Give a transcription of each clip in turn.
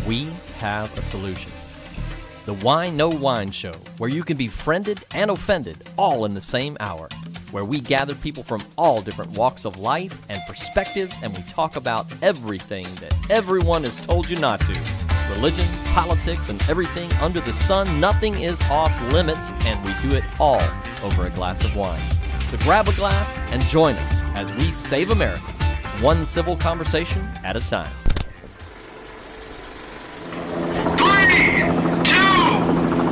we have a solution. The Whine No Whine Show, where you can be friended and offended all in the same hour, where we gather people from all different walks of life and perspectives, and we talk about everything that everyone has told you not to. Religion, politics, and everything under the sun. Nothing is off limits, and we do it all over a glass of wine. So grab a glass and join us as we save America, one civil conversation at a time. 3, 2,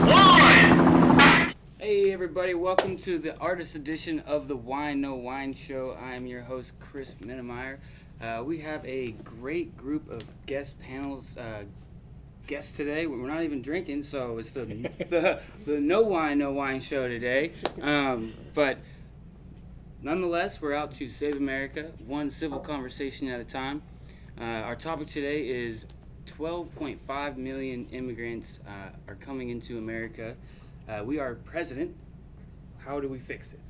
1. Hey everybody, welcome to the artist edition of the Whine No Whine Show. I am your host, Chris Minnemeyer. We have a great group of guest guests today. We're not even drinking, so it's the No Whine No Whine Show today. But nonetheless, we're out to save America, one civil conversation at a time. Our topic today is 12.5 million immigrants are coming into America. We are president. How do we fix it?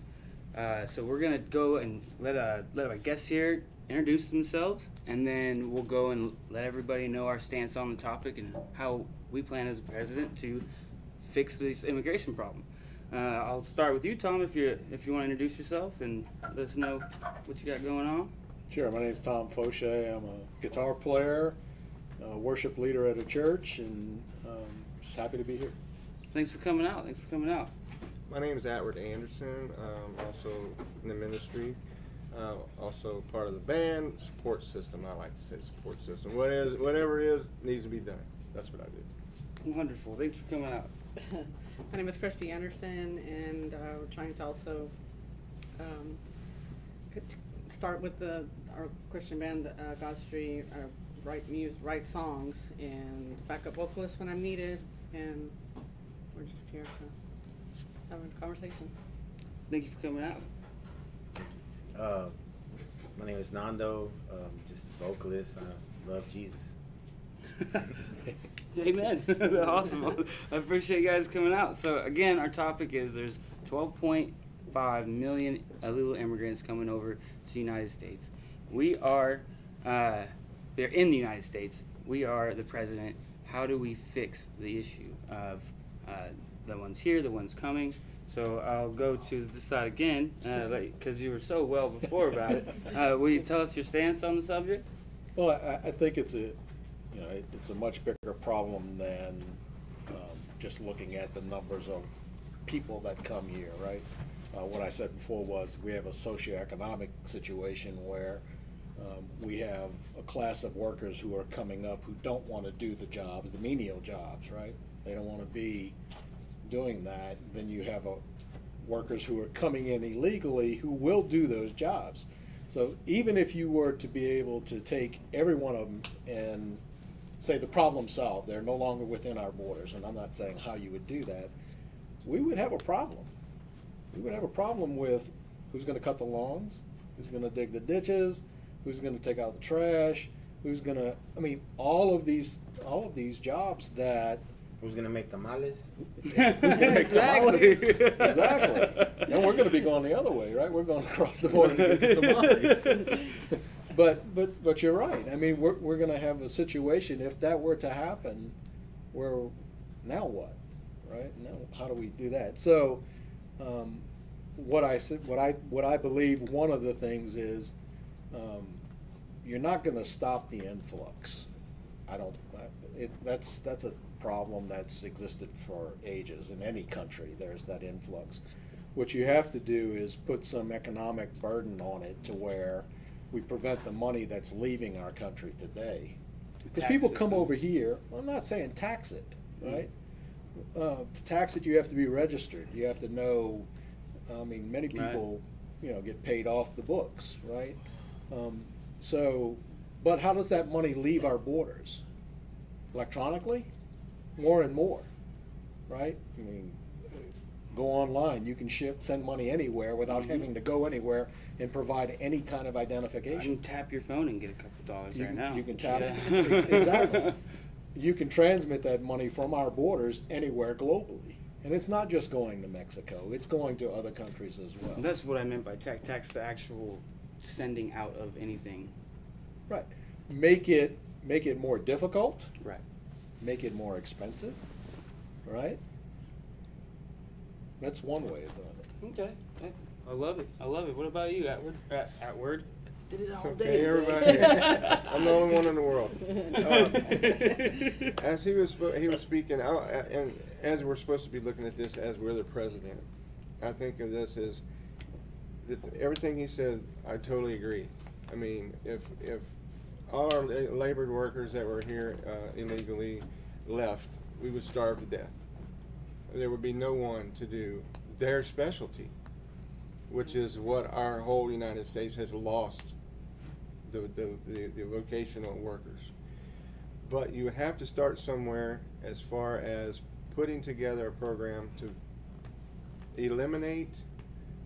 So we're gonna go and let our guests here introduce themselves, and then we'll go and let everybody know our stance on the topic and how we plan as a president to fix this immigration problem. I'll start with you, Tom, if you want to introduce yourself and let us know what you got going on. Sure. My name is Tom Fauché. I'm a guitar player, a worship leader at a church, and just happy to be here. Thanks for coming out. My name is Atwood Anderson, also in the ministry, also part of the band, support system. I like to say support system. Whatever it is needs to be done. That's what I do. Wonderful. Thanks for coming out. My name is Christy Anderson, and we're trying to also start with our Christian band, God's Tree, write songs, and backup vocalist when I'm needed, and we're just here to have a conversation. Thank you for coming out. My name is Nando, just a vocalist. I love Jesus. Amen. Awesome. I appreciate you guys coming out. So again, our topic is there's 12.5 million illegal immigrants coming over to the United States. They're in the United States. We are the president. How do we fix the issue of the ones here, the ones coming? So I'll go to this side again, because you were so well before about it. Will you tell us your stance on the subject? Well, I think it's a much bigger problem than just looking at the numbers of people that come here, right? What I said before was we have a socioeconomic situation where we have a class of workers who are coming up who don't want to do the jobs, the menial jobs, right? They don't want to be doing that. Then you have workers who are coming in illegally who will do those jobs. So even if you were to be able to take every one of them and say the problem solved, they're no longer within our borders, and I'm not saying how you would do that, we would have a problem. We would have a problem with who's going to cut the lawns, who's going to dig the ditches, who's going to take out the trash, who's going to, all of these jobs that Who's gonna make tamales? Who's going to make tamales? Exactly. And we're going to be going the other way, right? We're going across the border to get the tamales. But you're right. We're going to have a situation, if that were to happen, where now what, right? Now how do we do that? So what I believe one of the things is you're not going to stop the influx. That's a problem that's existed for ages in any country. There's that influx. What you have to do is put some economic burden on it to where we prevent the money that's leaving our country today. Because people come over here, well, I'm not saying tax it, right? To tax it, you have to be registered. You have to know, many people, get paid off the books, right? But how does that money leave our borders? Electronically? More and more, right? Go online. You can send money anywhere without having to go anywhere and provide any kind of identification. You can tap your phone and get a couple dollars right now. You can tap it. Exactly. You can transmit that money from our borders anywhere globally. And it's not just going to Mexico. It's going to other countries as well. That's what I meant by tax. Tax the actual sending out of anything. Right. Make it more difficult. Right. make it more expensive, right? That's one way of doing it. Okay. I love it. I love it. What about you, Atward? Atward? Did it all So, day. okay, everybody. I'm the only one in the world. As he was speaking, and as we're supposed to be looking at this as we're the president, I think of this as that everything he said. I totally agree. I mean, if all our labored workers that were here illegally left, we would starve to death. There would be no one to do their specialty, which is what our whole United States has lost, the vocational workers. But you have to start somewhere as far as putting together a program to eliminate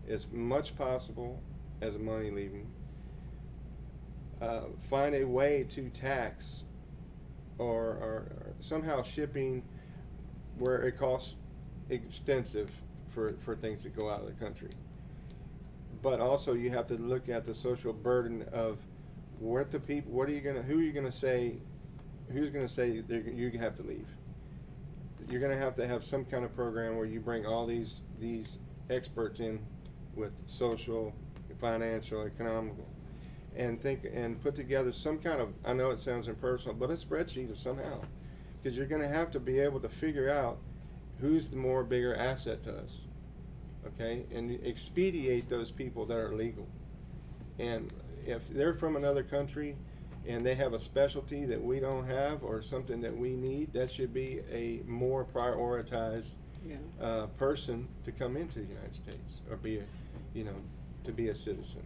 as much possible as money leaving. Find a way to tax or somehow shipping where it costs extensive for things to go out of the country. But also you have to look at the social burden of what the people, who are you going to say, who's going to say you have to leave? You're going to have some kind of program where you bring all these experts in with social, financial, economical, and put together some kind of, I know it sounds impersonal, but a spreadsheet of somehow, because you're going to have to be able to figure out who's the more bigger asset to us, okay, and expedite those people that are legal. And if they're from another country and they have a specialty that we don't have or something that we need, that should be a more prioritized person to come into the United States or to be a citizen.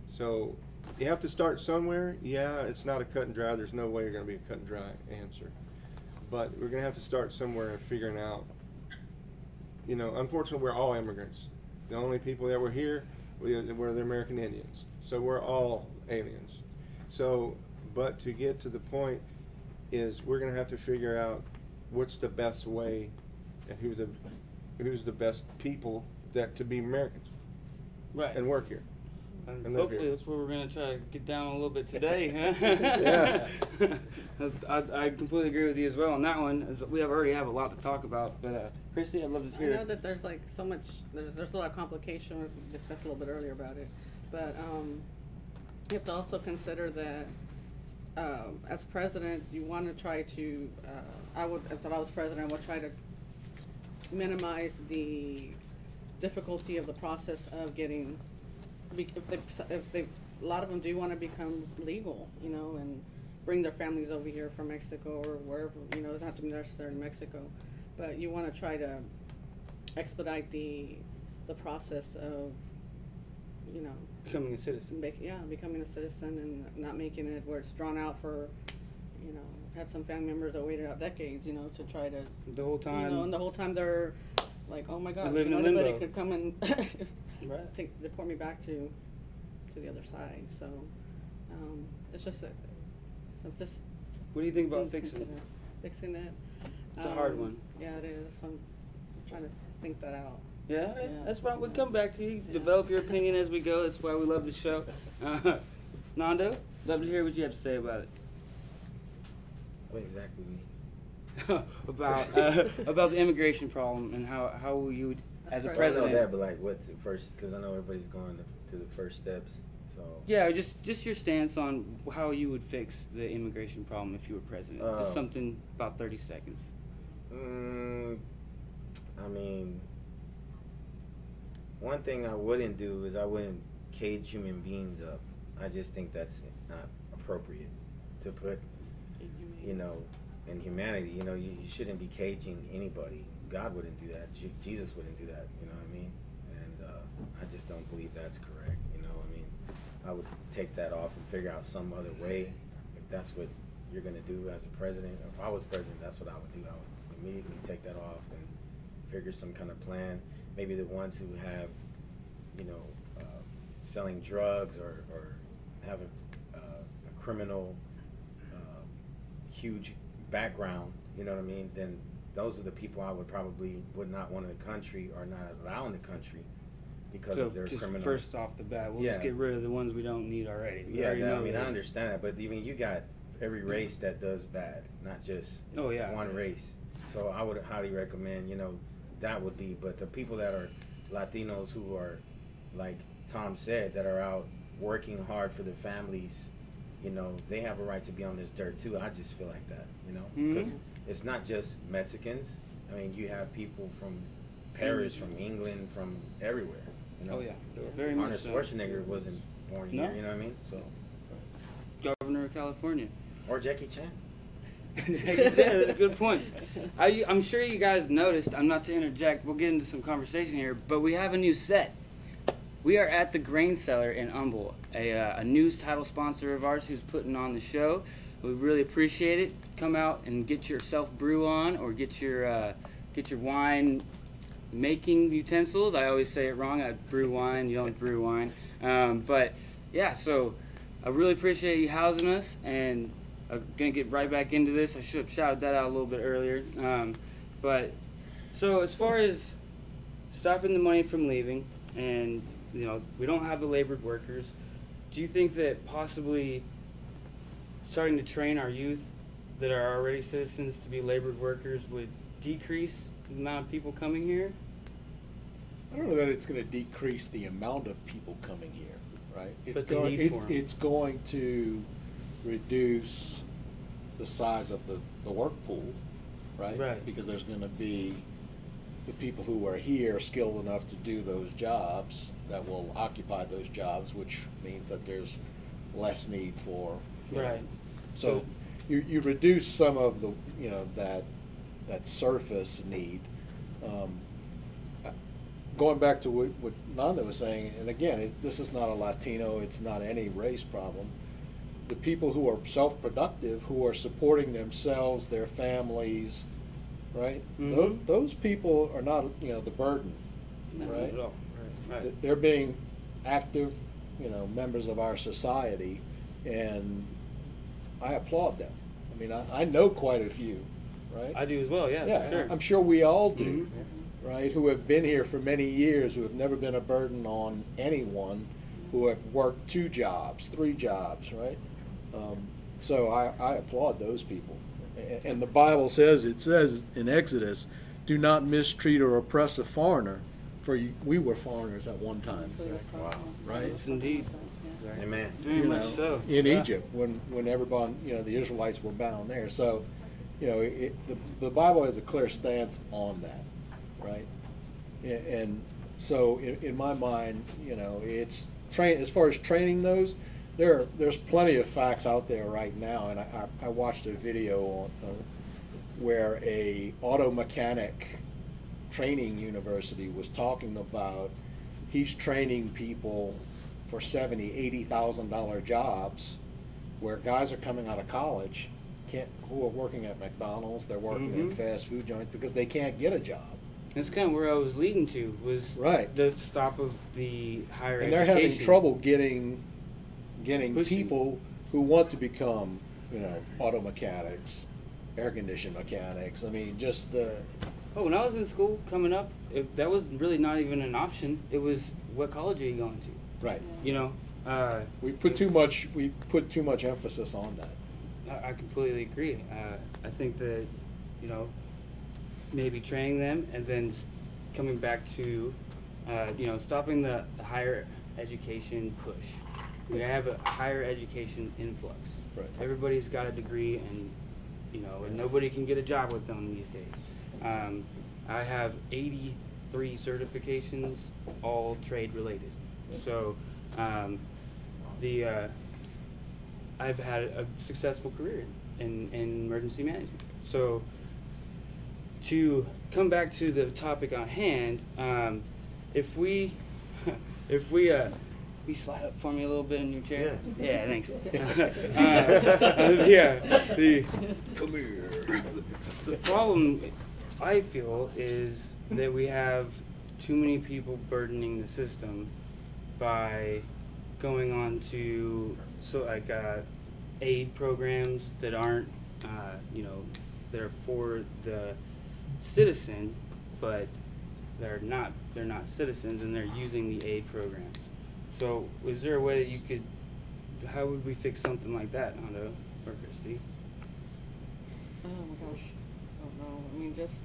So you have to start somewhere. Yeah, it's not a cut and dry. There's no way you're going to be a cut and dry answer. But we're going to have to start somewhere and figuring out, unfortunately, we're all immigrants. The only people that were here were the American Indians. So we're all aliens. So, but to get to the point is we're going to have to figure out what's the best way and who's the best people to be Americans. Right. And work here. And hopefully that's what we're going to try to get down a little bit today. Yeah. I completely agree with you as well on that one. We already have a lot to talk about. But Christy, I'd love to hear. I know that there's like so much, there's a lot of complication. We discussed a little bit earlier about it. But you have to also consider that as president, you want to try to, if I was president, I would try to minimize the difficulty of the process of getting, if they a lot of them do want to become legal, and bring their families over here from Mexico or wherever, it doesn't have to be necessarily Mexico, but you want to try to expedite the process of, becoming a citizen. Becoming a citizen and not making it where it's drawn out for, had some family members that waited out decades, to try to. The whole time. And the whole time they're like, oh my gosh, anybody could come and right. deport me back to the other side. So it's just What do you think about fixing it? Fixing it. It's a hard one. Yeah, it is. I'm trying to think that out. Yeah, that's why we'll come back to you. Develop your opinion as we go. That's why we love the show. Nando, love to hear what you have to say about it. What exactly? about the immigration problem and how you would, as a That's president. I know that, but like, what's the first? Because I know everybody's going to the first steps. So Yeah, just your stance on how you would fix the immigration problem if you were president. Just something about 30 seconds. I mean, one thing I wouldn't do is I wouldn't cage human beings up. I just think that's not appropriate to put, in humanity. You shouldn't be caging anybody. God wouldn't do that. Jesus wouldn't do that. You know what I mean? And I just don't believe that's correct. I would take that off and figure out some other way. If that's what you're going to do as a president, if I was president, that's what I would do. I would immediately take that off and figure some kind of plan. Maybe the ones who have, selling drugs or have a criminal, huge background, you know what I mean? Then those are the people I would not want in the country or not allow in the country. Because of their criminal. First off the bat, we'll just get rid of the ones we don't need already. I understand that, but you got every race that does bad, not just Oh, yeah. one race. So I would highly recommend, that would be. But the people that are Latinos who are, like Tom said, that are out working hard for their families, they have a right to be on this dirt too. I just feel like that, because it's not just Mexicans. I mean, you have people from Paris, from England, from everywhere. Oh yeah, very Arnold much so. Schwarzenegger wasn't born No. here, you know what I mean? So, Governor of California. or Jackie Chan. That's a good point. I'm sure you guys noticed, I'm not to interject, we'll get into some conversation here, but we have a new set. We are at the Grain Cellar in Humble, a news title sponsor of ours who's putting on the show. We really appreciate it. Come out and get your self-brew on, or get your wine making utensils. I always say it wrong. I brew wine, you don't brew wine. But yeah, so I really appreciate you housing us, and I'm gonna get right back into this. I should have shouted that out a little bit earlier. But so as far as stopping the money from leaving, and we don't have the labored workers, do you think that possibly starting to train our youth that are already citizens to be labored workers would decrease the amount of people coming here? I don't know that it's going to decrease the amount of people coming here, right? But the need for 'em. It's going to reduce the size of the work pool, right? Right. Because there's going to be the people who are here skilled enough to do those jobs that will occupy those jobs, which means that there's less need for. Right. So you reduce some of the that surface need. Going back to what Nanda was saying, and again, this is not a Latino, it's not any race problem. The people who are self-productive, who are supporting themselves, their families, right? Mhm. Those people are not, the burden, No, right? not at all. Right. They're being active, members of our society, and I applaud them. I mean, I know quite a few, right? I do as well, yeah, Yeah, for sure. I'm sure we all do, Mhm. right? Who have been here for many years, who have never been a burden on anyone, who have worked 2 jobs, 3 jobs, right? So I applaud those people. And the Bible says, it says in Exodus, do not mistreat or oppress a foreigner, for we were foreigners at one time, Wow. right? Yes, indeed. Amen. Very much so. In Yeah. Egypt, when everyone, the Israelites were bound there. So, the Bible has a clear stance on that, right? And so, in my mind, it's as far as training those, there's plenty of facts out there right now. And I watched a video where a auto mechanic training university was talking about he's training people for $70,000-$80,000 jobs, where guys are coming out of college who are working at McDonald's, they're working in fast food joints because they can't get a job. That's kind of where I was leading to, was Right. the stop of the higher And they're education. having trouble getting Pushing. people who want to become, auto mechanics, air condition mechanics. I mean, just the Oh, when I was in school coming up, that was really not even an option. It was, what college are you going to? right. We put too much emphasis on that. I completely agree. I think that, maybe training them and then coming back to, stopping the higher education push. We have a higher education influx. Right. Everybody's got a degree, and and nobody can get a job with them these days. I have 83 certifications, all trade related. So, I've had a successful career in emergency management. So, to come back to the topic on hand, if we slide up for me a little bit in your chair. Yeah, thanks. Come here. The problem I feel is that we have too many people burdening the system by going on to aid programs that aren't that are for the citizen, but they're not citizens, and they're using the aid programs. So is there a way that how would we fix something like that, Hondo? or Christy? Oh my gosh, I don't know. I mean, just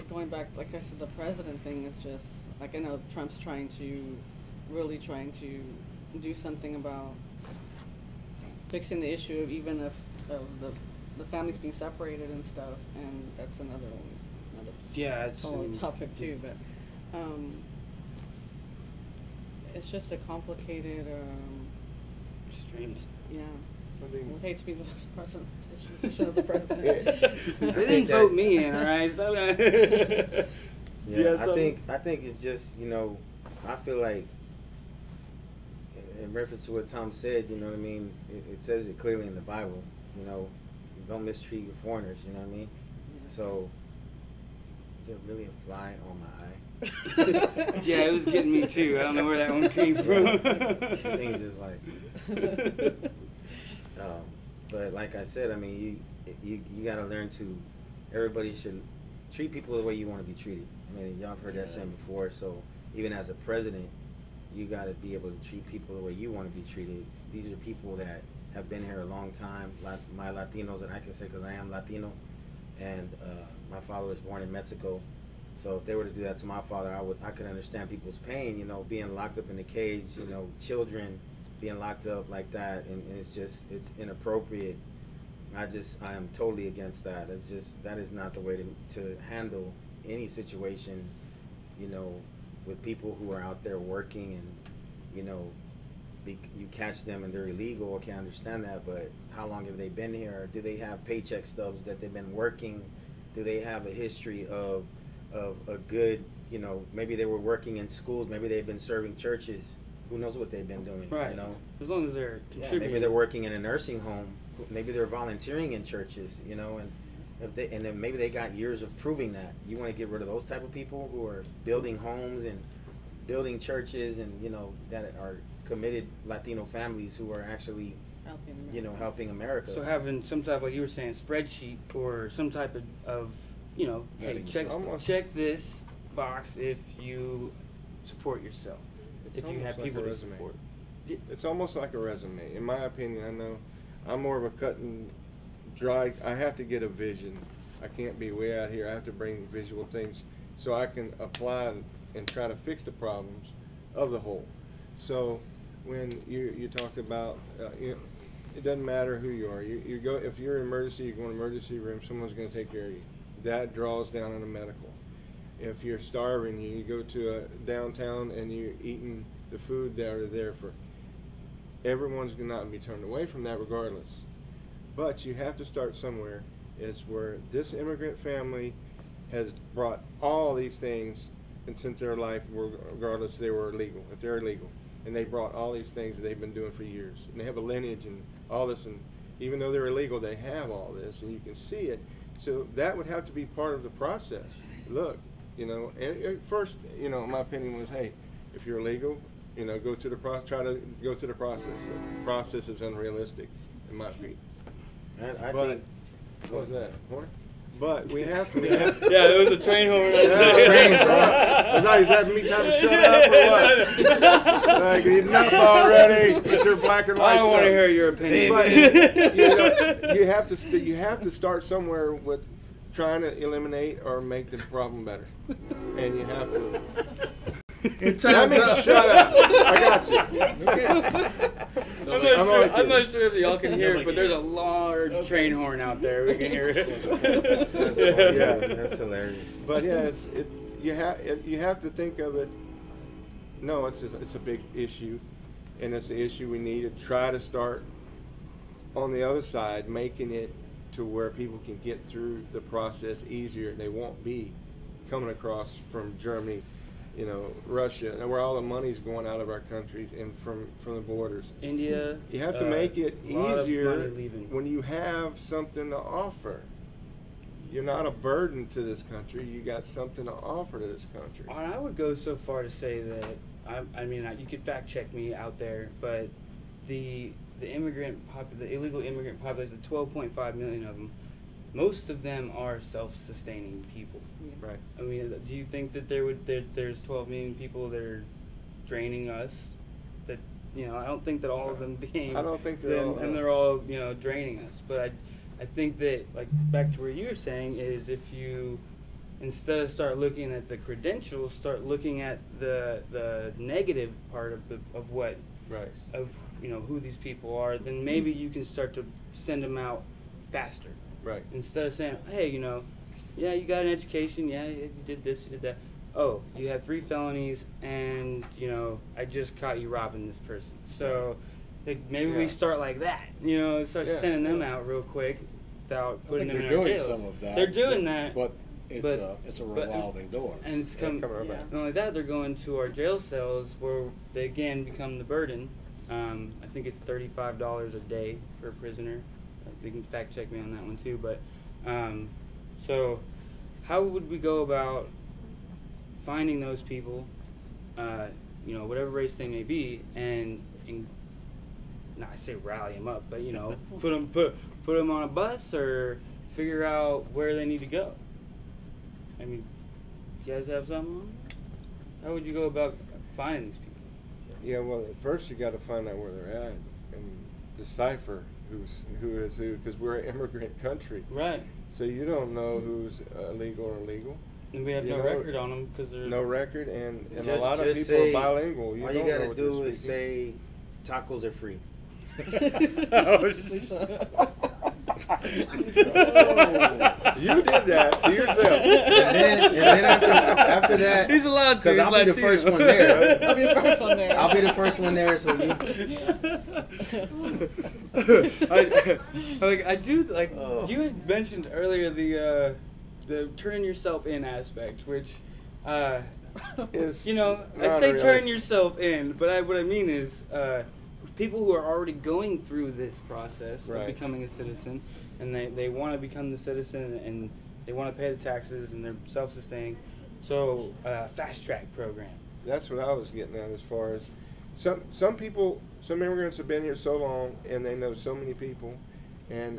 going back, like I said, the president thing is just like, I know Trump's really trying to do something about fixing the issue of even of the families being separated and stuff, and that's another Yeah, it's whole topic too. But it's just a complicated. strange. Yeah. I think- I hate to be the position of the president. They didn't vote me in, all right? So, Yeah, I think it's just, you know, I feel like in reference to what Tom said, you know what I mean, it says it clearly in the Bible, you know, don't mistreat your foreigners, you know what I mean? So, is there really a fly on my eye? Yeah, it was getting me too. I don't know where that one came from. Things just like, but like I said, I mean, you got to learn to, everybody should treat people the way you want to be treated. I mean, y'all have heard that saying before, so even as a president, you got to be able to treat people the way you want to be treated. These are people that have been here a long time, my Latinos, and I can say because I am Latino, and my father was born in Mexico. So if they were to do that to my father, I could understand people's pain, you know, being locked up in a cage, you know, children being locked up like that, and it's inappropriate. I am totally against that. It's just, that is not the way to handle any situation, you know, with people who are out there working, and, you know, you catch them and they're illegal. Okay, I understand that, but how long have they been here? Do they have paycheck stubs that they've been working? Do they have a history of a good, you know, maybe they were working in schools, maybe they've been serving churches. Who knows what they've been doing, Right. you know? As long as they're contributing. Maybe they're working in a nursing home. Maybe they're volunteering in churches, you know, and then maybe they got years of proving that. You want to get rid of those type of people who are building homes and building churches, and, you know, that are committed Latino families who are actually, you know, helping America. So having some type, like you were saying, spreadsheet or some type of you know, hey, check this box if you support yourself. If you have people to support. It's almost like a resume. In my opinion, I know I'm more of a cut and dry. I have to get a vision. I can't be way out here. I have to bring visual things so I can apply and try to fix the problems of the whole. So when you talk about, it doesn't matter who you are. You go, if you're in an emergency, you go in an emergency room, someone's going to take care of you. That draws down on the medical. If you're starving, you go to a downtown and you're eating the food that are there for. Everyone's going to not be turned away from that regardless. But you have to start somewhere. It's where this immigrant family has brought all these things and since their life, regardless if they were illegal, if they're illegal. And they brought all these things that they've been doing for years. And they have a lineage and all this, and even though they're illegal, they have all this, and you can see it. So that would have to be part of the process. Look, you know, and at first, you know, my opinion was, hey, if you're illegal, you know, try to go through the process. The process is unrealistic, in my opinion. I But think, what was that? Horn? But we have to. Yeah, there was a train horn right I thought he's having me time to shut up or what? Like, enough already. It's your black and white I don't want to stuff. hear your opinion. But you know, you have to start somewhere with trying to eliminate or make the problem better, and you have to. That means shut up. I got you. I'm not sure if y'all can hear it, but there's a large train horn out there. We can hear it. yeah, that's hilarious. But yeah, you have to think of it. No, it's a big issue, and it's an issue we need to try to start on the other side, making it to where people can get through the process easier, and they won't be coming across from Germany, you know, Russia, and where all the money's going out of our countries and from the borders. India. You have to make it easier leaving. when you have something to offer. You're not a burden to this country. You got something to offer to this country. I would go so far to say that I mean, you could fact check me out there, but the illegal immigrant population, 12.5 million of them, most of them are self-sustaining people. Right. I mean, do you think that there's 12 million people that are draining us, that I don't think that all of them became. I don't think they're all, and they're all draining us. But I think that, like, back to where you were saying, is if you instead of start looking at the credentials, start looking at the negative part of what right. of who these people are, then maybe you can start to send them out faster. Right. Instead of saying, hey, yeah, you got an education, yeah, you did this, you did that. Oh, you have 3 felonies, and I just caught you robbing this person. So maybe we start like that. Start sending them out real quick without putting them in our jails. Some of that. They're doing that, but it's a revolving door. and it's not only that, they're going to our jail cells where they again become the burden. I think it's $35 a day per prisoner. You can fact check me on that one too. But so, how would we go about finding those people, whatever race they may be, and not I say rally them up, but put them on a bus or figure out where they need to go? I mean, you guys have something on? How would you go about finding these people? Yeah, well, at first you got to find out where they're at and decipher who is who, because we're an immigrant country. Right. So you don't know who's illegal or illegal. And we have no record on them because they're no record, and Just- a lot of just people say- are bilingual. All you don't know gotta what do they're is say tacos are free. You did that to yourself. And then after that, He's allowed to. because He's I'll be allowed the to. first one there. I'll be the first one there. I'll be the first one there. So you. I do like you had mentioned earlier the turn yourself in aspect, which Is I not say turn realistic. yourself in, but what I mean is people who are already going through this process Right. of becoming a citizen, and they want to become the citizen, and they want to pay the taxes, and they're self-sustaining. So fast track program. That's what I was getting at, as far as some people, some immigrants have been here so long and they know so many people, and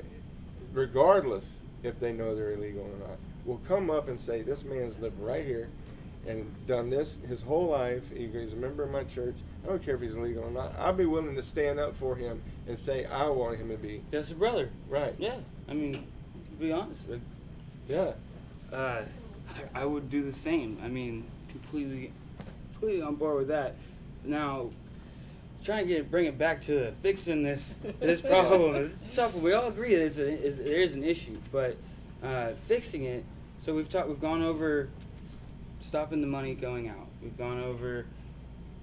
regardless if they know they're illegal or not, will come up and say, this man's lived right here and done this his whole life. He's a member of my church. I don't care if he's illegal or not. I'll be willing to stand up for him and say I want him to be. That's a brother. Right. Yeah. I mean, to be honest, Yeah. I would do the same. I mean, completely on board with that. Now, trying to bring it back to fixing this problem. It's tough. We all agree that there is an issue, but fixing it. So we've gone over stopping the money going out. We've gone over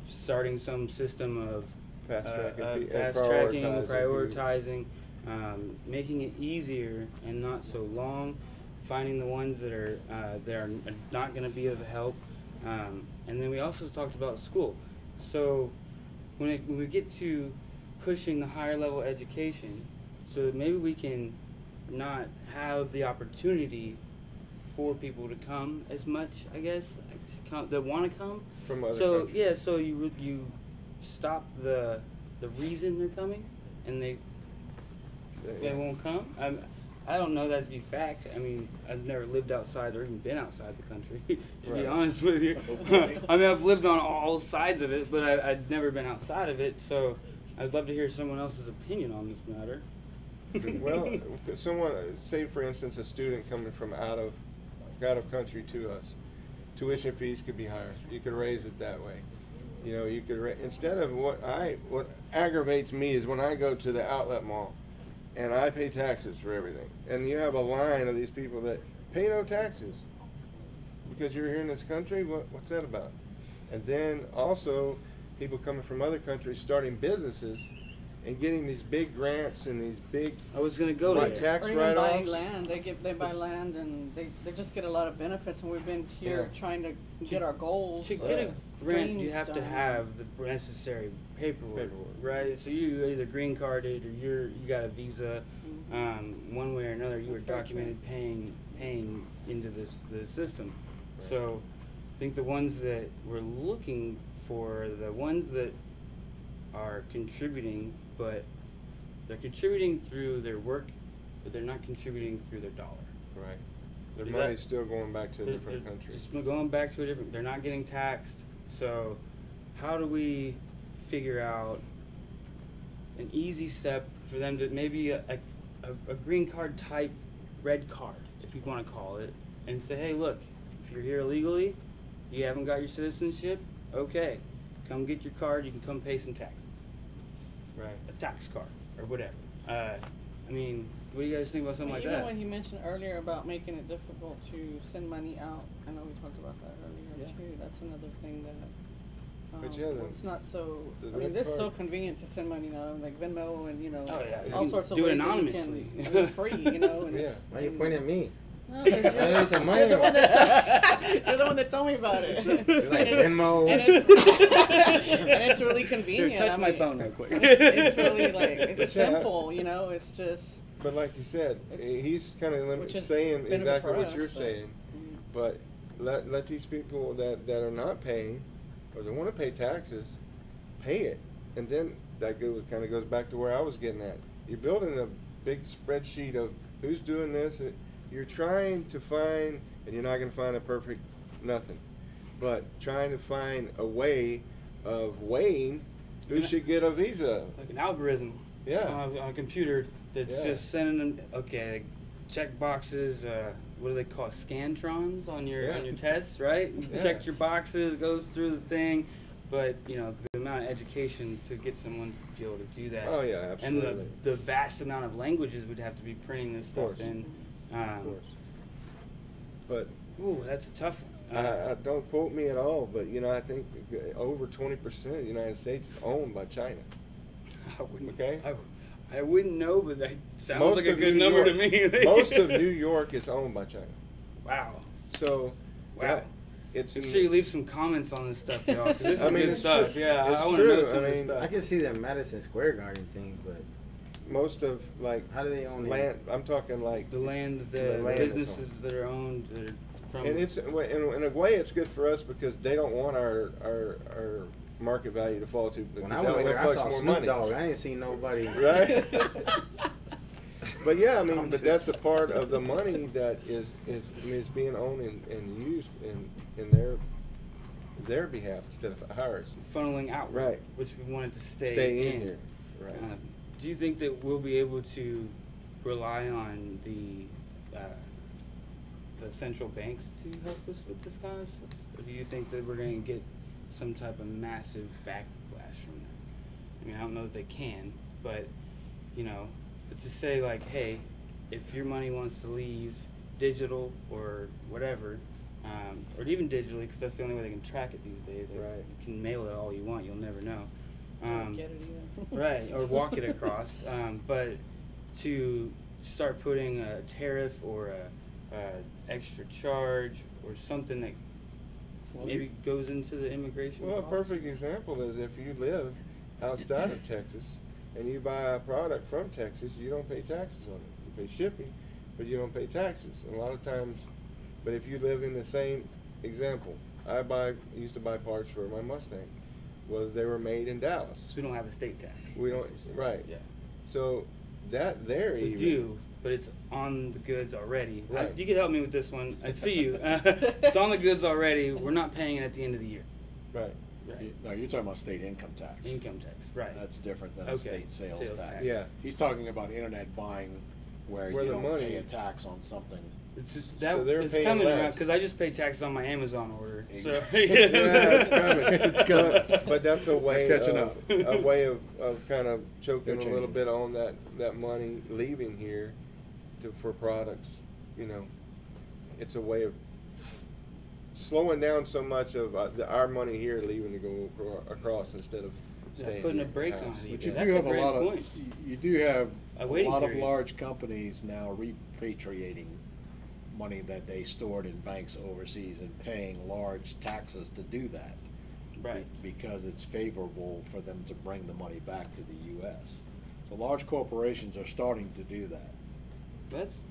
starting some system of Fast tracking, and fast tracking, prioritizing. prioritizing, making it easier and not so long. Finding the ones that are not going to be of help, and then we also talked about school. So when we get to pushing the higher level education, so maybe we can not have the opportunity for people to come as much, I guess, that want to come. From other So countries. yeah, so you stop the reason they're coming, and they won't come. I don't know that to be fact. I mean, I've never lived outside or even been outside the country, to be Right. honest with you. I mean, I've lived on all sides of it, but I've never been outside of it. So I'd love to hear someone else's opinion on this matter. Well, someone, say for instance, a student coming from out of country to us, tuition fees could be higher. You could raise it that way. You could instead of what aggravates me is when I go to the outlet mall, and I pay taxes for everything, and you have a line of these people that pay no taxes because you're here in this country. What's that about? And then also people coming from other countries starting businesses and getting these big grants and these big I was gonna go to Right, there. tax Or even buying write-offs. land. They buy land and they just get a lot of benefits, and we've been here Yeah. trying to get our goals. To get a grant, you dreams have to done. have the necessary paperwork, Paperwork. right? So you either green carded or you got a visa. One way or another, you were documented paying into the system. Right. So I think the ones that we're looking for, the ones that are contributing, but they're contributing through their work, but they're not contributing through their dollar. Right. Their Is money's that- still going back to a different They're country. just going back to a different. They're not getting taxed. So, how do we figure out an easy step for them to maybe a green card type red card, if you want to call it, and say, hey, look, if you're here illegally, you haven't got your citizenship, okay, come get your card, you can come pay some taxes. Right. A tax card or whatever. I mean, what do you guys think about something like even that? when you mentioned earlier about making it difficult to send money out, I know we talked about that earlier too. That's another thing that But yeah, it's not so. the I mean, red this is so card- convenient to send money now, like Venmo and Oh, yeah. You all can sorts of do it ways that you anonymously. can, I mean, free, And Yeah. it's, Why you pointing at me? No, 'cause I need some money. you're the one that you're the one that told me about it. It's like Venmo. and it's really convenient. Here, touch I my mean, phone real quick. It's really like it's But yeah. simple, It's just. But like you said, It's- he's kind of which is saying benefit exactly for what us, you're but- saying. But let these people that are not paying, or they want to pay taxes, pay it, and then that kind of goes back to where I was getting at. You're building a big spreadsheet of who's doing this. You're trying to find, and you're not going to find a perfect nothing, but trying to find a way of weighing who should get a visa. Like an algorithm. Yeah. On a computer that's Yeah. just sending them. Okay, check boxes. What do they call it? Scantrons on your tests, right? Yeah. Check your boxes, goes through the thing, but the amount of education to get someone to be able to do that. Oh yeah, absolutely. And the vast amount of languages we'd have to be printing this stuff course. in. Of course. But Ooh, that's a tough one. I don't quote me at all, but I think over 20% of the United States is owned by China. I wouldn't. Okay. I wouldn't know, but that sounds Most like a of good New number York- to me. Most of New York is owned by China. Wow. So Wow. it's Make sure you leave some comments on this stuff, y'all, because this is I mean, good it's stuff. true. Yeah, It's I want to know true. some I of this mean, stuff. I can see that Madison Square Garden thing, but most of like how do they own land. it? I'm talking like, The land, The the land is businesses that are owned, that are from. and it's in a way it's good for us because they don't want our market value to fall to. When because I that went there, I reflects saw more Snoop money. Dogg. I didn't see nobody. Right. But yeah, I mean, I'm but just- that's a part of the money that is being owned and used in their behalf instead of ours. funneling out, Right. which we wanted to stay Stay in here. Right. Do you think that we'll be able to rely on the central banks to help us with this kind of stuff? Or do you think that we're going to get some type of massive backlash from that? I mean, I don't know that they can, but, but to say like, hey, if your money wants to leave digital or whatever, or even digitally, because that's the only way they can track it these days. Like, Right. you can mail it all you want, you'll never know. Don't get it either. Right, or walk it across. But to start putting a tariff or a extra charge or something that maybe goes into the immigration. Well, a policy. perfect example is if you live outside of Texas and you buy a product from Texas, you don't pay taxes on it. You pay shipping, but you don't pay taxes. And a lot of times, but if you live in the same example, used to buy parts for my Mustang. Well, they were made in Dallas. So we don't have a state tax. We don't, right. Yeah. So that there We even. do, but it's on the goods already. Right. You can help me with this one. I see you. It's on the goods already. We're not paying it at the end of the year. Right. Right. No, you're talking about state income tax. Income tax, right. That's different than Okay. a state sales Sales tax. tax. Yeah. He's talking about internet buying where Where you the don't money pay a is. tax on something. It's just, So they're it's paying coming around less. because I just pay taxes on my Amazon order. So Exactly. Yeah, it's coming. It's coming. But that's a way catching of, up. a way of kind of choking They're a little changing. bit on that money leaving here for products. It's a way of slowing down so much of our money here leaving to go across instead of Yeah, staying putting a here in brake the on house. it. But Yeah, you that's do a have a great lot point. of you do have A a waiting lot of period. large companies now repatriating money that they stored in banks overseas and paying large taxes to do that. Right. Because it's favorable for them to bring the money back to the U.S. So large corporations are starting to do that.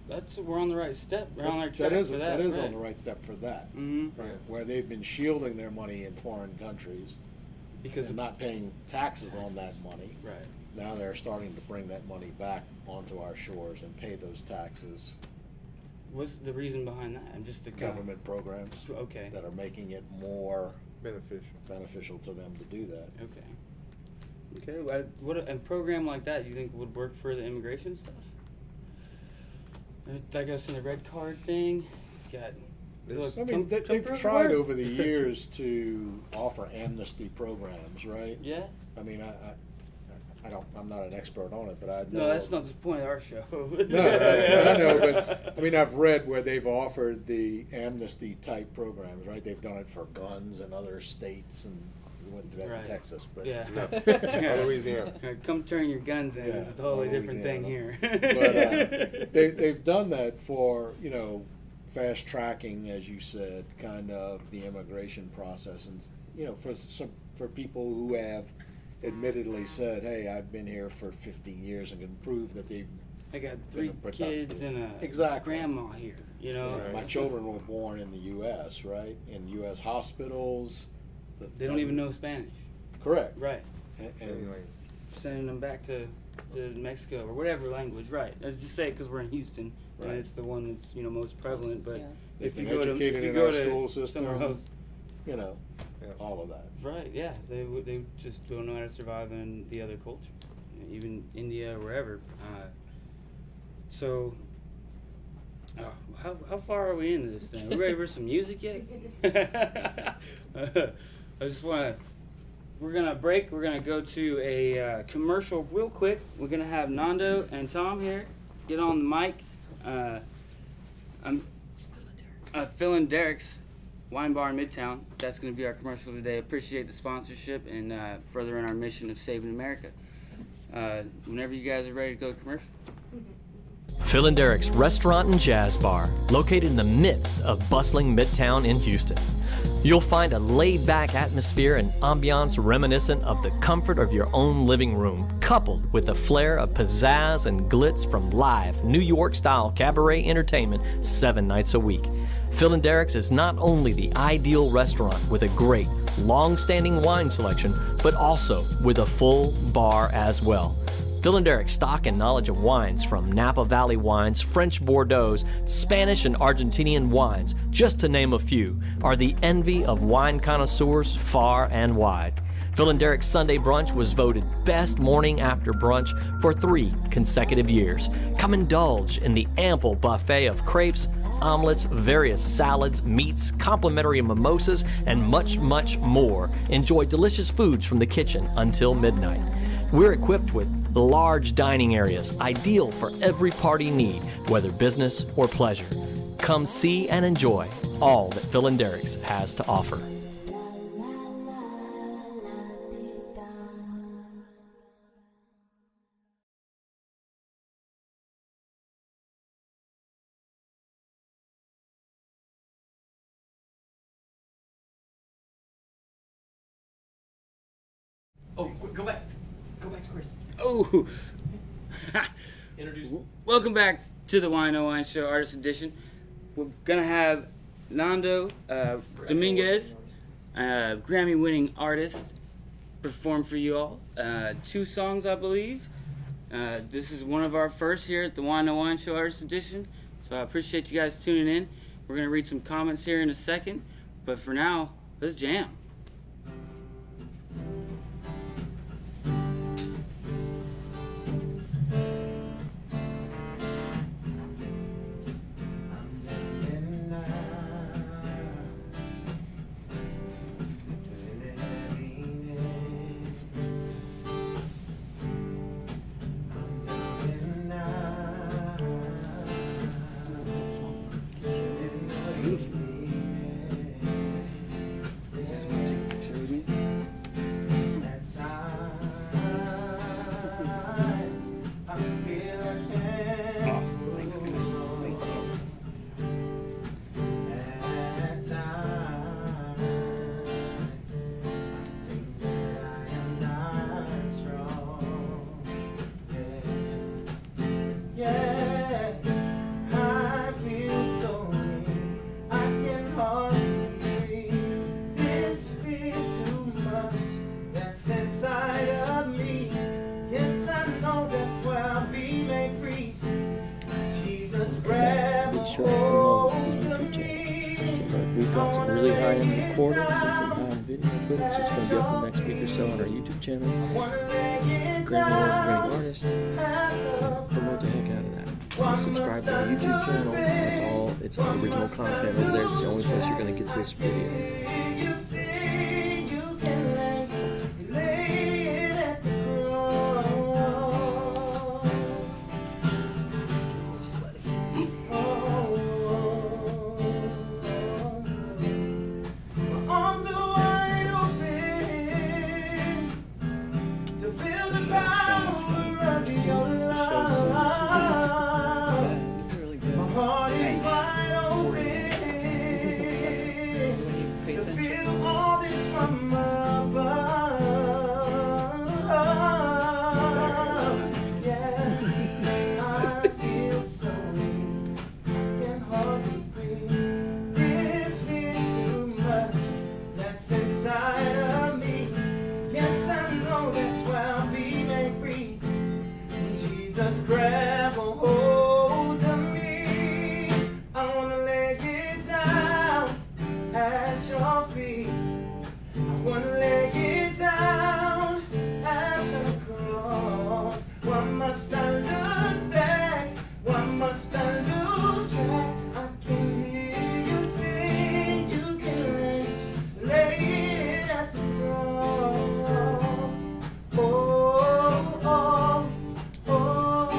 That's we're on the right step. We're on our track That is for that is right. on the right step for that. Mm-hmm. Right. Where they've been shielding their money in foreign countries Because and not paying taxes on that money. right. Now they're starting to bring that money back onto our shores and pay those taxes. What's the reason behind that? I'm just a Government programs Okay. that are making it more Beneficial. beneficial to them to do that. Okay. Okay, what a program like that you think would work for the immigration stuff? That goes in the red card thing. Got. Look, I mean, they've from tried birth. over the years to offer amnesty programs, right? Yeah. I mean, I'm not an expert on it, but I know. No, that's not the point of our show. No, I know, but I mean, I've read where they've offered the amnesty type programs, right? They've done it for guns in other states, and we wouldn't do that Right. in Texas, but Yeah. Or Louisiana. Come turn your guns in. It's a Yeah, totally or different thing here. but they've done that for, you know, fast tracking, as you said, kind of the immigration process, and you know, for people who have admittedly said, "Hey, I've been here for 15 years and can prove that they've." I got 3 kids and a Exactly. grandma here. You know, Right. My children were born in the U.S., right? In U.S. hospitals. they don't even know Spanish. Correct. Right. And Anyway, Sending them back to Mexico or whatever language. Right. Let's just say because we're in Houston and Right. it's the one that's most prevalent. But Yeah. if They've you been go to educated in go our to school system. somewhere else, you know, yeah. all of that. right? Yeah, they just don't know how to survive in the other culture, even India or wherever. So. How far are we into this thing? Are we ready for some music yet? I just want to. We're gonna break. We're gonna go to a commercial real quick. We're gonna have Nando and Tom here. Get on the mic. I'm Phil and Derek's Wine Bar in Midtown. That's gonna be our commercial today. Appreciate the sponsorship and furthering our mission of saving America. Whenever you guys are ready to go to commercial. Phil and Derek's Restaurant and Jazz Bar, located in the midst of bustling Midtown in Houston. You'll find a laid-back atmosphere and ambiance reminiscent of the comfort of your own living room, coupled with a flair of pizzazz and glitz from live New York-style cabaret entertainment 7 nights a week. Phil and Derek's is not only the ideal restaurant with a great, long-standing wine selection, but also with a full bar as well. Phil and Derek's stock and knowledge of wines from Napa Valley wines, French Bordeaux, Spanish and Argentinian wines, just to name a few, are the envy of wine connoisseurs far and wide. Phil and Derek's Sunday Brunch was voted Best Morning After Brunch for 3 consecutive years. Come indulge in the ample buffet of crepes, omelets, various salads, meats, complimentary mimosas, and much, much more. Enjoy delicious foods from the kitchen until midnight. We're equipped with large dining areas, ideal for every party need, whether business or pleasure. Come see and enjoy all that Phil and Derek's has to offer. Oh, go back. Go back to Chris. Oh. Welcome back to the Wine No Wine Show, Artist Edition. We're gonna have Nando Dominguez, Grammy-winning artist, perform for you all. 2 songs, I believe. This is one of our first here at the Wine No Wine Show, Artist Edition. So I appreciate you guys tuning in. We're gonna read some comments here in a second, but for now, let's jam. We've got some really high-end recordings and some high-end video footage. It's going to be up in the next week or so on our YouTube channel. Great artist. Promote the heck out of that. Please subscribe to our YouTube channel. That's all. It's all original content over there. It's the only place you're going to get this video. Grab a hold of me. I wanna lay it down at your feet. I wanna lay it down at the cross. Why must I look back? Why must I lose track? I can hear you sing. You can lay it at the cross. Oh, oh, oh.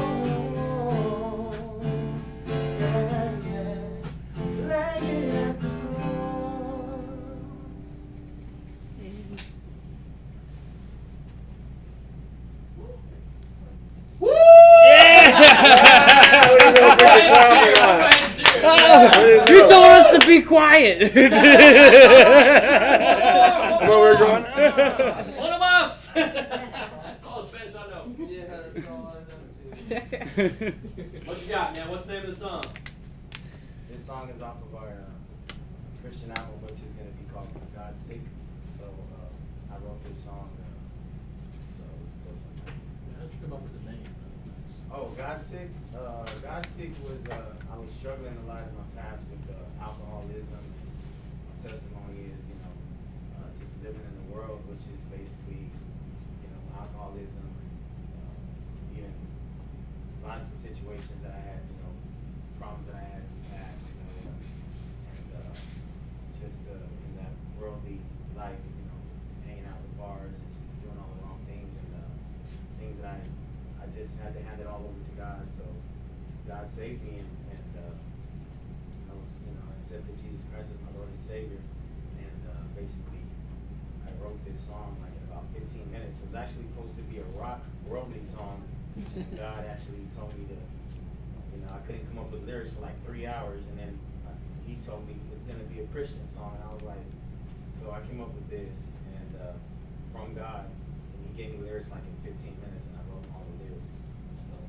You told us to be quiet. Where we're going? One of us! That's all the Spanish I know. Yeah, that's all I know too. What you got, man? What's the name of the song? This song is off of our Christian album, which is going to be called God's Sake. So I wrote this song. So let's go sometime. How'd you come up with the name? Oh, God's Sake? God's Sake was, I was struggling a lot in my past with alcoholism. My testimony is, just living in the world, which is basically, alcoholism, even lots of situations that I had, problems that I had in the past, and just in that worldly life, hanging out with bars and doing all the wrong things and things that I just had to hand it all over to God. So God saved me, and I was, I accepted Jesus Christ as my Lord and Savior, and basically I wrote this song like in about 15 minutes. It was actually supposed to be a rock worldly song, and God actually told me to, I couldn't come up with lyrics for like 3 hours, and then He told me it's going to be a Christian song, and I was like, so I came up with this, and from God, and He gave me lyrics like in 15 minutes, and I wrote all the lyrics. So.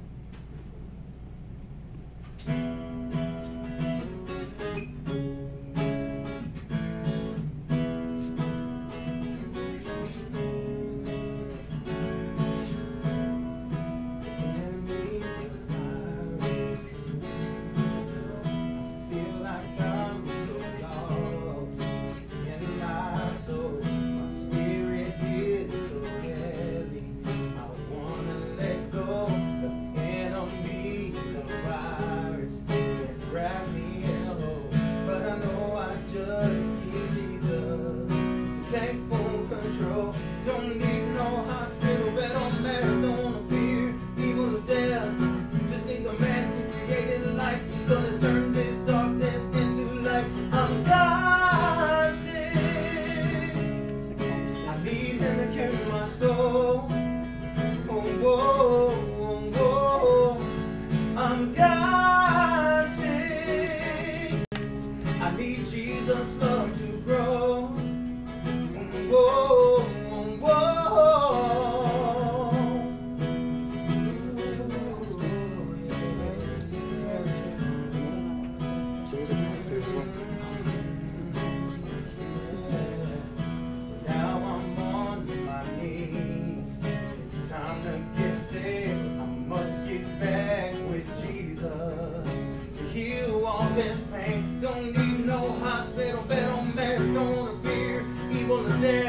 Don't need no hospital bed on meds, don't fear evil and death.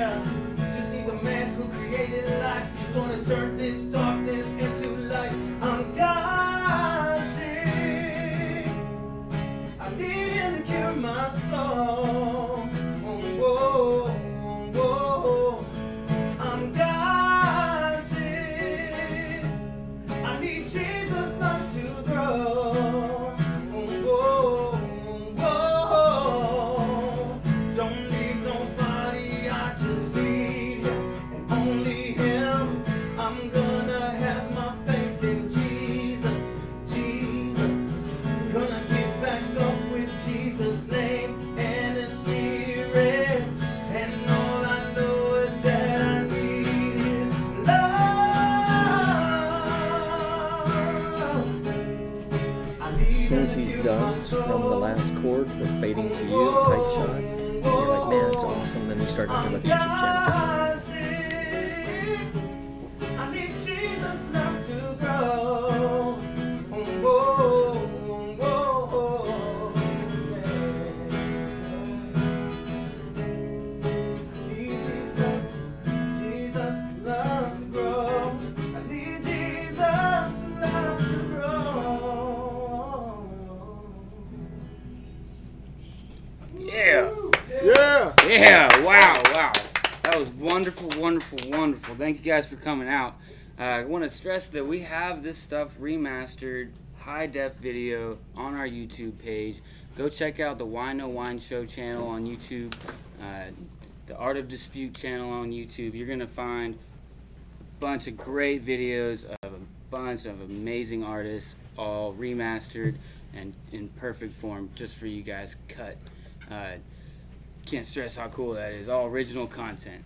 gonna turn this darkness into light. I'm God's sick. I need him to cure my soul. Oh, oh, oh. I'm God's sick. I need Jesus not to grow. Oh, oh, oh. Don't need nobody, I just need him and only him. I'm gonna have my faith in Jesus, Jesus. Gonna get back up with Jesus' name and his spirit. And all I know is that I need his love. As soon as he's done from the last chord, the fading to you, tight shot, you're like, man, it's awesome. Then you start talking about the YouTube channel. I need Jesus not to grow. Oh, oh, oh, I need Jesus love to grow. I need Jesus love to grow. Yeah. Yeah. Yeah, wow, wow. That was wonderful, wonderful, wonderful. Thank you guys for coming out. I want to stress that we have this stuff remastered, high-def video on our YouTube page. Go check out the Whine No Whine Show channel on YouTube, the Art of Dispute channel on YouTube. You're going to find a bunch of great videos of a bunch of amazing artists, all remastered and in perfect form just for you guys cut. Can't stress how cool that is. All original content.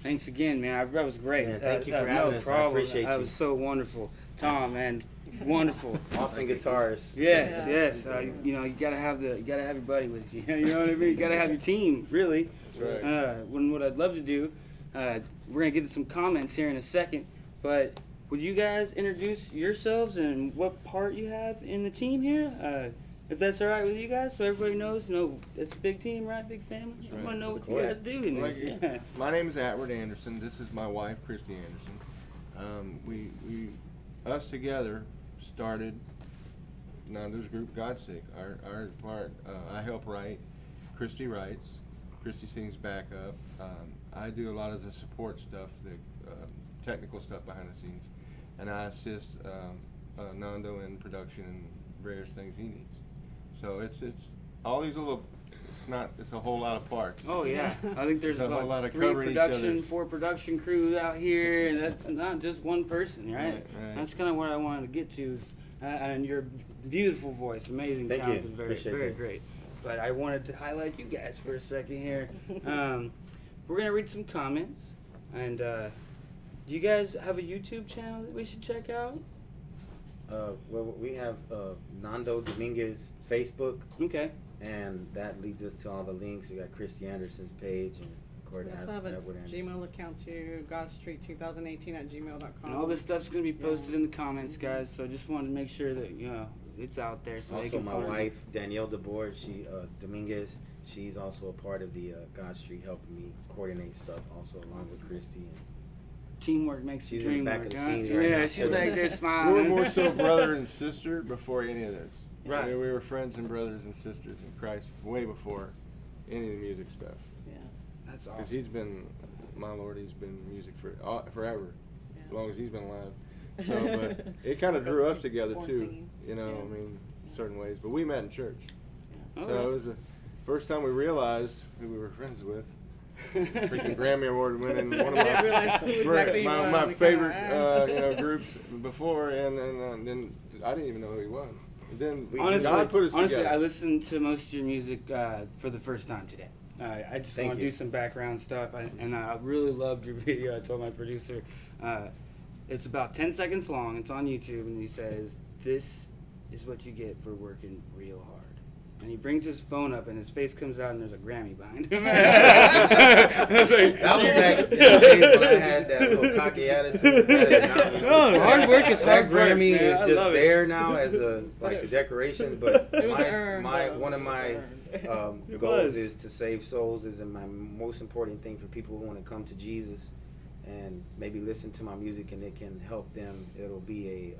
Thanks again, man. That was great. Man, thank you for no having us. I problem. appreciate That you. was so wonderful. Tom, man, wonderful. Awesome guitarist. Yes, yes. You know, you gotta have your buddy with you. You know what I mean? You gotta have your team, really. That's right. What I'd love to do, we're gonna get to some comments here in a second, but would you guys introduce yourselves and what part you have in the team here? If that's all right with you guys, so everybody knows, it's a big team, right? Big family. I right. want to know what Of you course. guys do in this. Yeah. My name is Atwood Anderson. This is my wife, Christy Anderson. Us together started Nando's group, God's Sick. Our part, I help write. Christy writes. Christy sings backup. I do a lot of the support stuff, the technical stuff behind the scenes, and I assist Nando in production and various things he needs. So it's all these little. It's a whole lot of parts. Oh yeah, I think there's There's a whole lot about of covering each other's. 4 production crews out here, and that's not just one person, right? Right. That's kind of what I wanted to get to. And your beautiful voice, amazing, Thank you. talented, very, Appreciate very that. great. But I wanted to highlight you guys for a second here. We're gonna read some comments, and do you guys have a YouTube channel that we should check out? Well, we have Nando Dominguez Facebook, Okay. and that leads us to all the links. We got Christy Anderson's page, and of course, We also have a Edward Anderson. Gmail account too, godstreet2018@gmail.com. And all this stuff's gonna be posted in the comments, guys. So just wanted to make sure that it's out there. So they Also, can my find it. wife Danielle DeBoer, Dominguez. She's also a part of the God Street, helping me coordinate stuff. Also, along with Christy. And Teamwork makes She's the in the dream back work, of the huh? scenes right Yeah, now. she's back there We smiling. were more so brother and sister before any of this. Right. We were friends and brothers and sisters in Christ way before any of the music stuff. Yeah. That's Because awesome. he's been, my Lord, he's been music forever, as long as he's been alive. So, but it kind of drew us together Born too. singing. You know, Yeah. I mean, certain ways. But we met in church. All So it was the first time we realized who we were friends with. Freaking Grammy Award winning one of I didn't realize who exactly my, you my were. We favorite kinda- groups before, and then I didn't even know who he was. And then Honestly, God put us honestly, together. I listened to most of your music for the first time today. I just Thank want to you. do some background stuff, and I really loved your video. I told my producer, it's about 10 seconds long. It's on YouTube, and he says, "This is what you get for working real hard." And he brings his phone up, and his face comes out, and there's a Grammy behind him. that was back in the days when I had that little cocky attitude. No, hard work is That hard work, Grammy man. is I just love it. there now as a like a decoration, but It was earned, my though. one of It my was earned. It goals was. is to save souls. Is my most important thing for people who want to come to Jesus. and maybe listen to my music and it can help them. It'll be a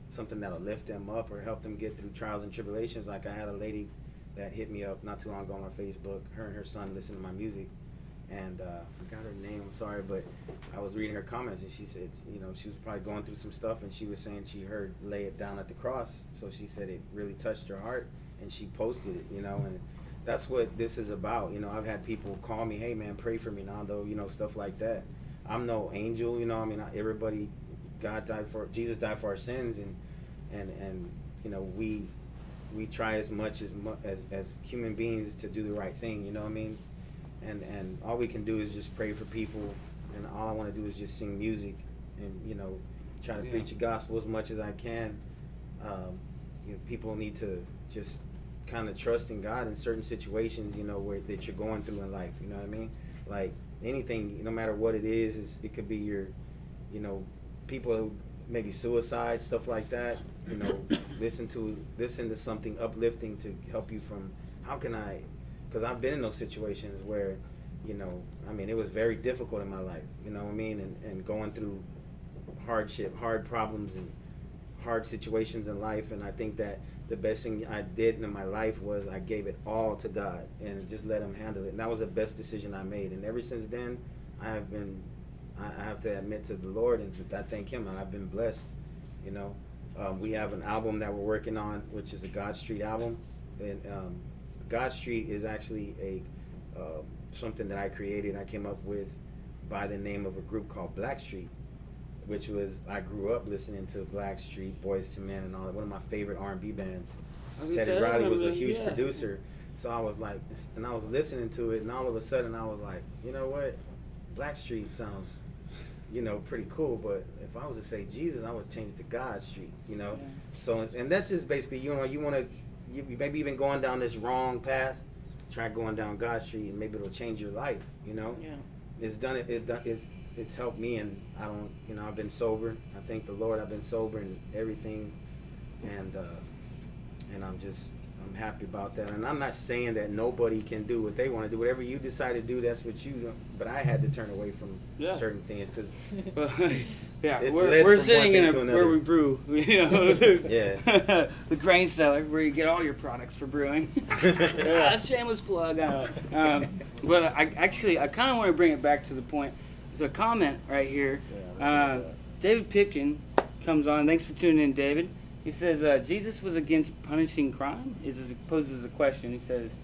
something that'll lift them up or help them get through trials and tribulations. Like I had a lady that hit me up not too long ago on my Facebook. Her and her son listen to my music, and I forgot her name, I'm sorry, but I was reading her comments, and she said, you know, she was probably going through some stuff, and she was saying she heard Lay It Down at the Cross, so she said it really touched her heart, and she posted it, you know, and that's what this is about. You know, I've had people call me, hey man, pray for me, Nando, you know, stuff like that. I'm no angel, you know, I mean, everybody, Jesus died for our sins, and you know, we try as much as human beings to do the right thing, you know what I mean? And all we can do is just pray for people, and all I want to do is just sing music and, you know, try to preach the gospel as much as I can. You know, people need to just kind of trust in God in certain situations, you know, that you're going through in life, you know what I mean? Like anything, no matter what it is it could be your, you know, people, maybe suicide, stuff like that, you know, listen to something uplifting to help you from, how can I, because I've been in those situations where, you know, I mean, it was very difficult in my life, you know what I mean, and going through hardship, hard problems and hard situations in life, and I think that the best thing I did in my life was I gave it all to God and just let Him handle it, and that was the best decision I made. And ever since then, I have to admit to the Lord, and I thank Him, and I've been blessed, you know. We have an album that we're working on, which is a God Street album, and God Street is actually something that I created. I came up with by the name of a group called Black Street, which was, I grew up listening to Black Street, Boys to Men, and all that. One of my favorite R&B bands. Teddy Riley was a huge producer, so I was like, and I was listening to it, and all of a sudden I was like, you know what, Black Street sounds, you know, pretty cool, but if I was to say Jesus, I would change it to God Street, you know. So, and that's just basically, you know, you maybe even going down this wrong path, try going down God Street, and maybe it'll change your life, you know. It's helped me, and I don't, you know, I've been sober. I thank the Lord, I've been sober and everything, and I'm happy about that. And I'm not saying that nobody can do what they want to do. Whatever you decide to do, that's what you do. But I had to turn away from certain things because we're sitting in where we brew, you know, the grain cellar where you get all your products for brewing. Shameless plug. But I kind of want to bring it back to the point. There's a comment right here. David Pipkin comes on. Thanks for tuning in, David. He says, Jesus was against punishing crime? Poses a question. He says,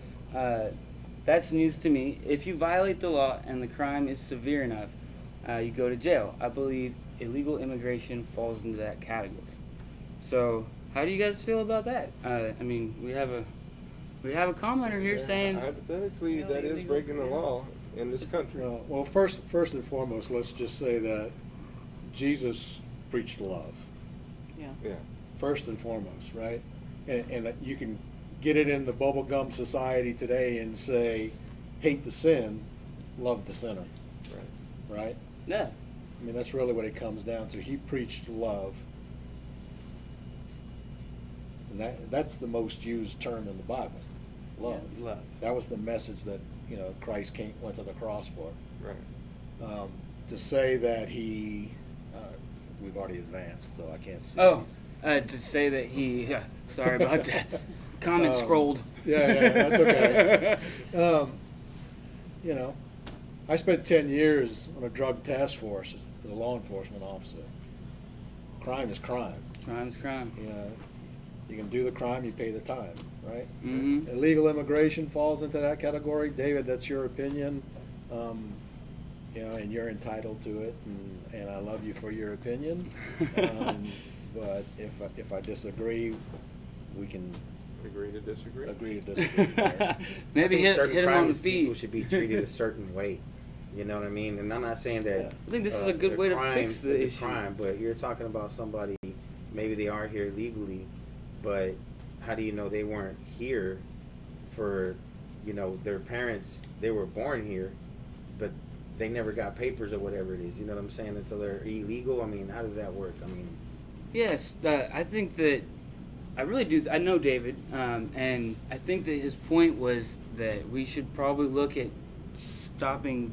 that's news to me. If you violate the law and the crime is severe enough, you go to jail. I believe illegal immigration falls into that category. So, how do you guys feel about that? I mean, we have a commenter here saying, hypothetically, that is breaking the law in this country. Well, first and foremost, let's just say that Jesus preached love. Yeah. First and foremost, right? And you can get it in the bubblegum society today and say, hate the sin, love the sinner. Right? Yeah. I mean, that's really what it comes down to. He preached love. And that's the most used term in the Bible. Love. Yeah, love. That was the message that, you know, Christ went to the cross for. Right. To say that he, we've already advanced, so I can't see these. To say that he, sorry about that. Comment scrolled. Yeah, that's okay. You know, I spent 10 years on a drug task force as a law enforcement officer. Crime is crime. Crime is crime. You know, you can do the crime, you pay the time, right? Mm-hmm. Illegal immigration falls into that category. David, that's your opinion. You know, and you're entitled to it, and I love you for your opinion. But if I disagree, we can agree to disagree. Maybe hit him on the feet. People should be treated a certain way. You know what I mean? And I'm not saying that. I think this is a good way to fix the issue. Crime, but you're talking about somebody. Maybe they are here legally, but how do you know they weren't here for, you know, their parents? They were born here, but they never got papers or whatever it is. You know what I'm saying? And so they're illegal. I mean, how does that work? I mean. Yes, I think that I really do. I know David, and I think that his point was that we should probably look at stopping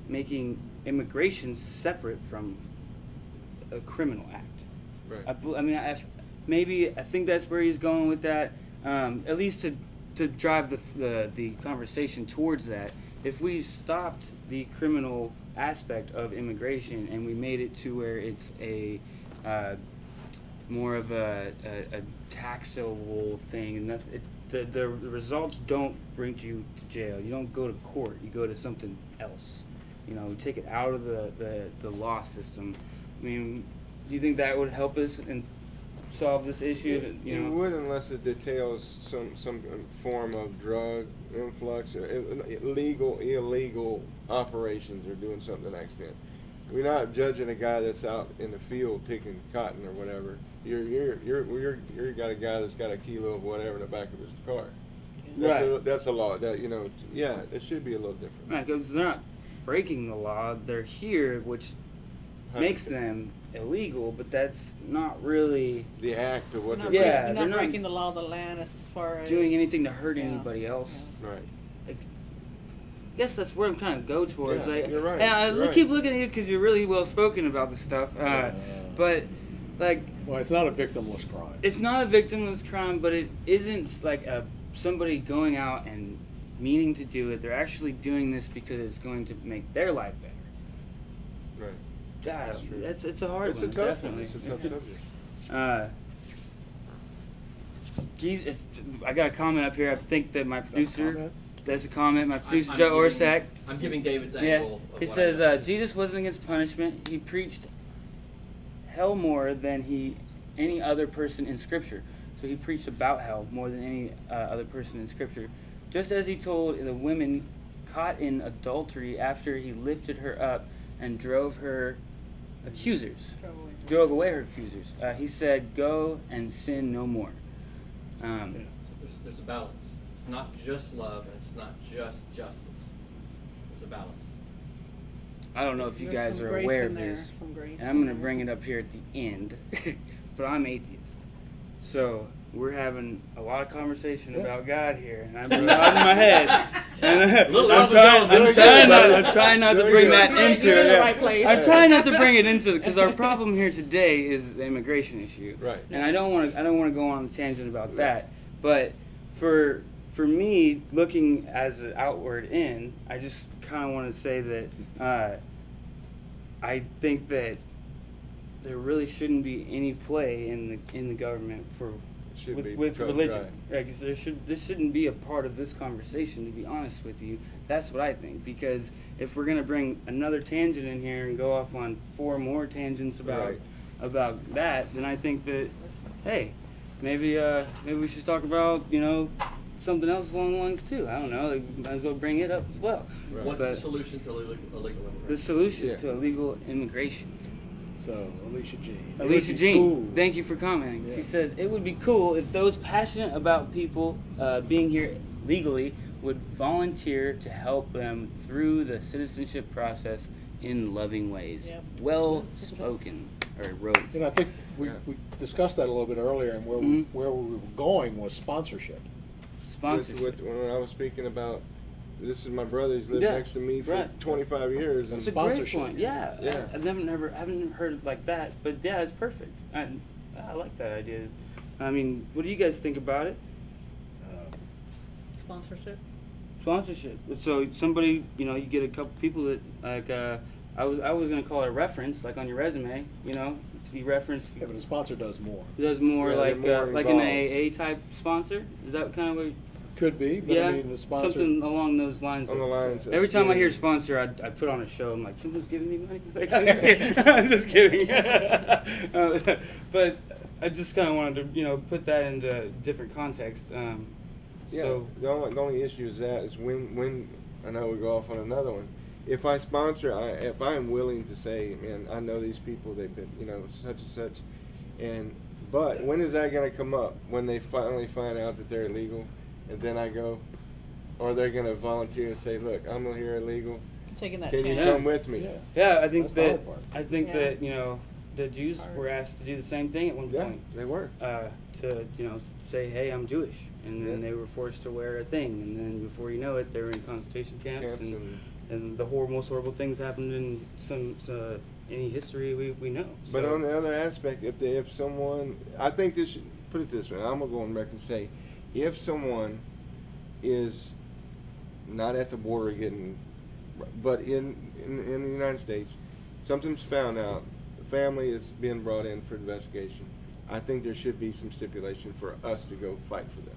making immigration separate from a criminal act. Right. I mean, I think that's where he's going with that. At least to drive the conversation towards that. If we stopped the criminal aspect of immigration and we made it to where it's a more of a taxable thing, and the results don't bring you to jail. You don't go to court. You go to something else. You know, take it out of the law system. I mean, do you think that would help us and solve this issue? It would, unless it details some form of drug influx or illegal operations or doing something to that extent. We're not judging a guy that's out in the field picking cotton or whatever. You got a guy that's got a kilo of whatever in the back of his car. That's a law. That, you know, yeah, it should be a little different. Right, because they're not breaking the law. They're here, which makes them illegal, but that's not really the act of what they're doing. You're not breaking the law of the land as far as doing anything to hurt anybody else. Yeah. Right. Like, I guess that's where I'm trying to go towards. Yeah, like, you're right. And I keep looking at you because you're really well spoken about this stuff. But like, well, it's not a victimless crime. It's not a victimless crime, but it isn't like somebody going out and meaning to do it. They're actually doing this because it's going to make their life better. Right. God, it's a hard one. It's a tough definitely. one. It's a tough subject. I got a comment up here. I think that my producer. That's a comment. My producer, Joe Orsak. I'm giving David's angle. Yeah. He says Jesus wasn't against punishment. He preached hell more than any other person in Scripture. So he preached about hell more than any other person in Scripture. Just as he told the women caught in adultery after he lifted her up and drove away her accusers. He said, "Go and sin no more." So there's a balance. It's not just love, and it's not just justice. There's a balance. I don't know if you guys are aware of this, and I'm going to bring it up here at the end, but I'm atheist. So we're having a lot of conversation about God here, and I brought it out in my head. And I'm trying not to bring that into it. I'm trying not to bring it into it because our problem here today is the immigration issue. Right. And I don't want to go on a tangent about that. But for me, looking as an outward in, I just kind of want to say that I think that there really shouldn't be any play in the government with religion. Right, this shouldn't be a part of this conversation, to be honest with you. That's what I think. Because if we're going to bring another tangent in here and go off on 4 more tangents about that, then I think that, hey, maybe we should talk about, something else along the lines too. I don't know. Like, might as well bring it up as well. Right. What's the solution to illegal immigration? The solution to illegal immigration. So, Alicia Jean, thank you for commenting. Yeah. She says, it would be cool if those passionate about people being here legally would volunteer to help them through the citizenship process in loving ways. Yep. Well spoken, or wrote. And I think we discussed that a little bit earlier, and where we were going was sponsorship. When I was speaking about, this is my brother. He's lived next to me for 25 years. That's a great point. Yeah. I haven't heard it like that, but yeah, it's perfect. I like that idea. I mean, what do you guys think about it? Sponsorship. So somebody, you get a couple people that like. I was gonna call it a reference, like on your resume. To be referenced. Yeah, but a sponsor does more. Does more, like an AA type sponsor. Is that kind of what? Could be, but I mean, the sponsor. Something along those lines. On the lines. Every time I hear sponsor, I put on a show. I'm like, someone's giving me money. Like, I'm just kidding. But I just kind of wanted to, put that into different context. So the only issue is when I know we go off on another one. If I sponsor, if I'm willing to say, man, I know these people, they've been, such and such, but when is that going to come up? When they finally find out that they're illegal? And then I go, or they're going to volunteer and say, look, I'm here illegal. Taking that chance. Can you come with me? Yeah, I think that the Jews were asked to do the same thing at one point. They were. To say, hey, I'm Jewish, and then they were forced to wear a thing, and then before you know it, they were in concentration camps and and the most horrible things happened in any history we know. But So- on the other aspect, if someone, I think this, put it this way, I'm gonna go on record and say, if someone is not at the border getting, but in the United States, something's found out, the family is being brought in for investigation, I think there should be some stipulation for us to go fight for them.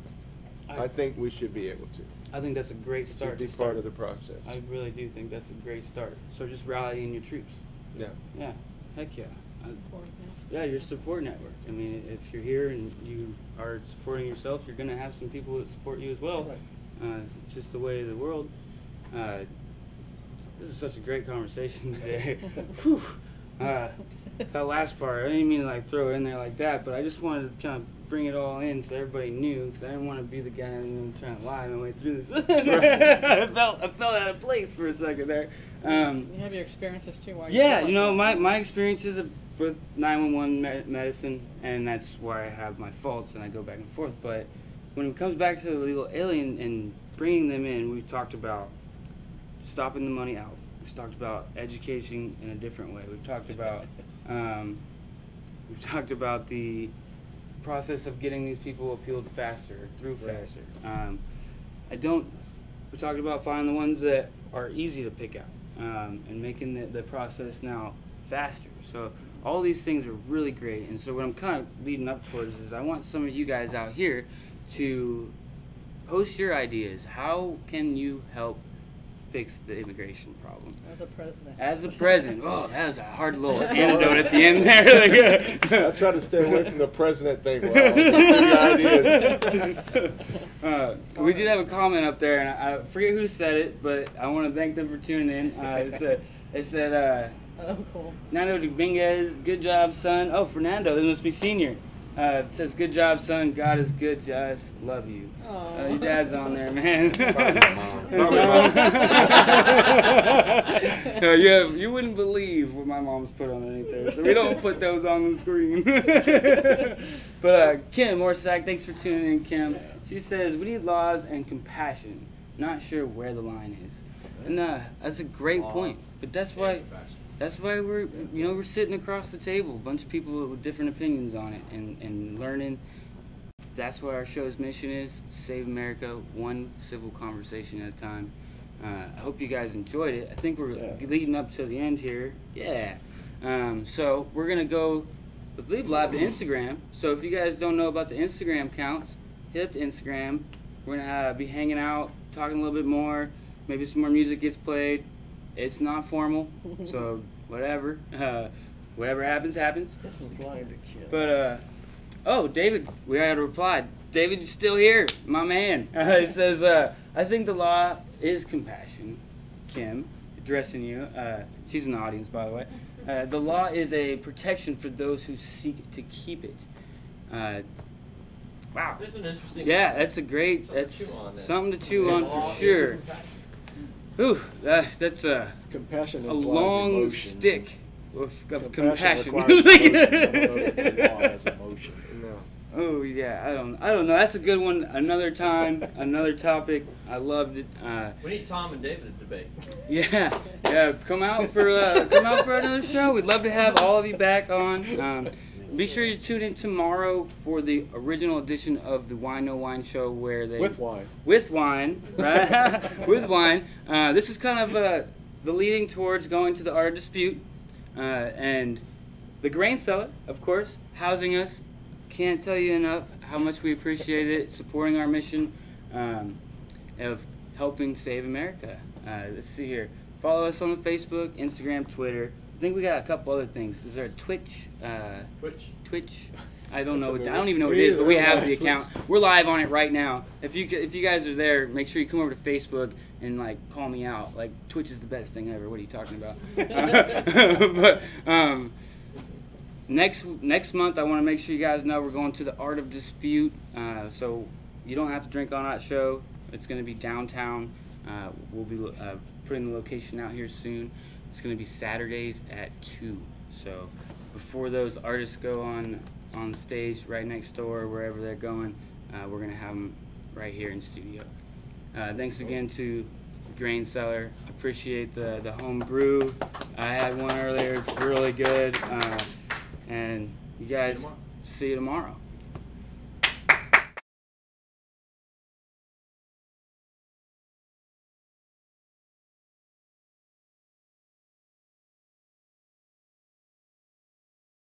I think we should be able to. I think that's a great start. Should be part of the process. I really do think that's a great start. So just rallying your troops. Yeah. Yeah, heck yeah. Yeah, your support network. I mean, if you're here and you are supporting yourself, you're going to have some people that support you as well. It's just the way of the world. This is such a great conversation today. Whew. That last part, I didn't mean to like throw it in there like that, but I just wanted to kind of bring it all in so everybody knew, because I didn't want to be the guy trying to lie my way through this. I felt out of place for a second there. You have your experiences too. While Yeah, you know, my experiences with 911 medicine, and that's why I have my faults and I go back and forth. But when it comes back to the illegal alien and bringing them in, we've talked about stopping the money out. We've talked about education in a different way. We've talked about the process of getting these people appealed faster, through faster. We talked about finding the ones that are easy to pick out and making the process now faster. So all these things are really great. And so what I'm kind of leading up towards is I want some of you guys out here to post your ideas. How can you help fix the immigration problem? As a president. As a president. Oh, that was a hard little anecdote at the end there. I try to stay away from the president thing. Well, ideas. We did have a comment up there, and I forget who said it, but I want to thank them for tuning in. It said, Oh, cool. Nando Dominguez, good job, son. Oh, Fernando, this must be senior. It says, good job, son. God is good to us. Love you. Your dad's on there, man. You wouldn't believe what my mom's put underneath there. So we don't put those on the screen. But Kim Orsak, thanks for tuning in, Kim. She says, we need laws and compassion. Not sure where the line is. And that's a great point. But that's why we're sitting across the table, a bunch of people with different opinions on it, and learning. That's what our show's mission is: save America, one civil conversation at a time. I hope you guys enjoyed it. I think we're leading up to the end here. Yeah. So we're gonna go, I believe, live to Instagram. So if you guys don't know about the Instagram accounts, hit up the Instagram. We're gonna be hanging out, talking a little bit more. Maybe some more music gets played. It's not formal, so whatever. Whatever happens, happens. But, oh, David, we had a reply. David's still here, my man. He says, I think the law is compassion. Kim, addressing you. She's in the audience, by the way. The law is a protection for those who seek to keep it. Wow. That's an interesting. Yeah, that's a great. Something to chew on for sure. Ooh, that's a Compassion a implies long emotion. stick of compassion. Requires emotion. I don't know if the law has emotion. No. Oh yeah, I don't know. That's a good one. Another time, another topic. I loved it. We need Tom and David to debate. Yeah. Come out for another show. We'd love to have all of you back on. Be sure you tune in tomorrow for the original edition of the Whine No Whine show, where they With wine. With wine, right? With wine. This is kind of the leading towards going to the Art of Dispute, and the Grain Cellar, of course, housing us. Can't tell you enough how much we appreciate it, supporting our mission of helping save America. Let's see here. Follow us on Facebook, Instagram, Twitter. I think we got a couple other things. Is there a Twitch? Twitch. I don't know. I don't even know what it is, but we have the account. We're live on it right now. If you guys are there, make sure you come over to Facebook and like call me out. Like, Twitch is the best thing ever. What are you talking about? But next month, I want to make sure you guys know we're going to the Art of Dispute. So you don't have to drink on that show. It's going to be downtown. We'll be putting the location out here soon. It's going to be Saturdays at 2. So before those artists go on stage right next door, wherever they're going, we're going to have them right here in studio. Thanks again to grain cellar. Appreciate the home brew. I had one earlier, really good. And you guys, see you tomorrow.